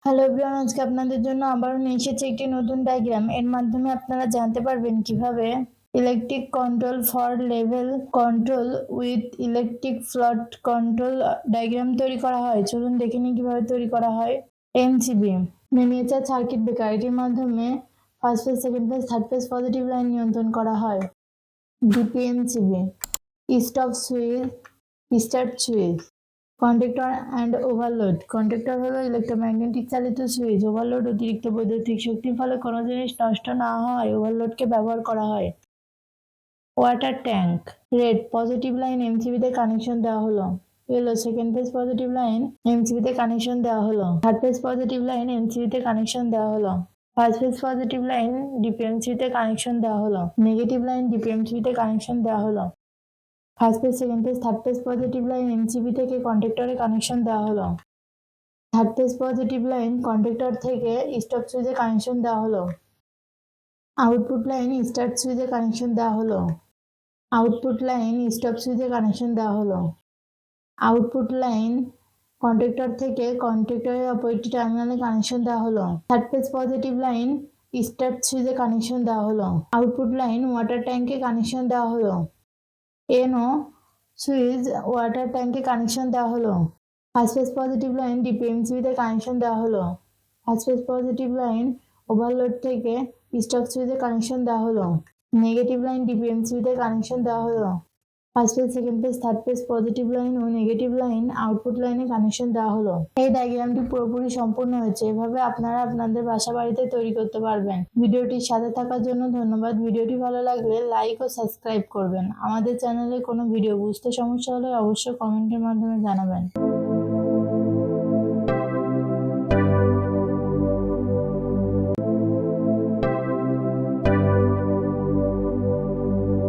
Hello everyone, আজকে আপনাদের জন্য আবারও নিয়ে এসেছি একটি নতুন ডায়াগ্রাম। এর মাধ্যমে আপনারা জানতে পারবেন কিভাবে electric control for level control with electric ফ্লট কন্ট্রোল ডায়াগ্রাম তৈরি করা হয়। চলুন দেখে নিই কিভাবে তৈরি করা হয়। এমসিবি মিনিয়েচার সার্কিট ব্রেকার, এটির মাধ্যমে first phase, second phase, third phase positive line নিয়ন্ত্রণ করা হয়। DPMCB stop switch, start switch, conductor and overload. Conductor হলো ইলেকট্রোম্যাগনেটিক চালিত সুইচ। ওভারলোড অতিরিক্ত বৈদ্যুতিক শক্তির ফলে কোনো জিনিস নষ্ট না হয় ওভারলোডকে ব্যবহার করা হয়। Water tank. Red positive line এমসিবিতে কানেকশন দেওয়া হলো। Yellow second phase positive line এমসিবিতে কানেকশন দেওয়া হলো। থার্ড ফেজ পজিটিভ লাইন এমসিবিতে কানেকশন দেওয়া হলো। ফার্স্ট ফেজ পজিটিভ লাইন ডিপিএমসিতে কানেকশন দেওয়া হলো। নেগেটিভ লাইন ডিপিএমসিতে কানেকশন দেওয়া হলো। First phase, second phase, third phase positive line MCB থেকে কন্ডাক্টরে কানেকশন দেওয়া হলো। Third phase positive line conductor থেকে স্টপ সুইচে কানেকশন দেওয়া হলো। আউটপুট লাইন স্টার্ট সুইচে কানেকশন দেওয়া হলো। আউটপুট লাইন স্টপ সুইচে কানেকশন দেওয়া হলো। আউটপুট লাইন কন্ডাক্টর থেকে কন্ডাক্টরের অপর একটি টার্মিনালে কানেকশন দেওয়া হলো। Third phase positive line start সুইচে কানেকশন দেওয়া হলো। আউটপুট লাইন ওয়াটার ট্যাঙ্কে কানেকশন দেওয়া হলো। এনও সুইচ ওয়াটার ট্যাঙ্কে কানেকশন দেওয়া হলো। ফার্স্ট ফেজ পজিটিভ লাইন ডিপিএমসিবিতে কানেকশন দেওয়া হলো। First phase positive line overload থেকে স্টপ সুইচে কানেকশন দেওয়া হলো। নেগেটিভ লাইন ডিপিএমসিবিতে কানেকশন দেওয়া হলো। First phase, second phase, third phase positive line ও নেগেটিভ লাইন আউটপুট লাইনে কানেকশন দেওয়া হলো। এই ডায়াগ্রামটি পুরোপুরি সম্পূর্ণ হয়েছে। এভাবে আপনারা আপনাদের বাসা বাড়িতে তৈরি করতে পারবেন। ভিডিওটির সাথে থাকার জন্য ধন্যবাদ। ভিডিওটি ভালো লাগলে লাইক ও সাবস্ক্রাইব করবেন। আমাদের চ্যানেলে কোনো ভিডিও বুঝতে সমস্যা হলে অবশ্যই কমেন্টের মাধ্যমে জানাবেন।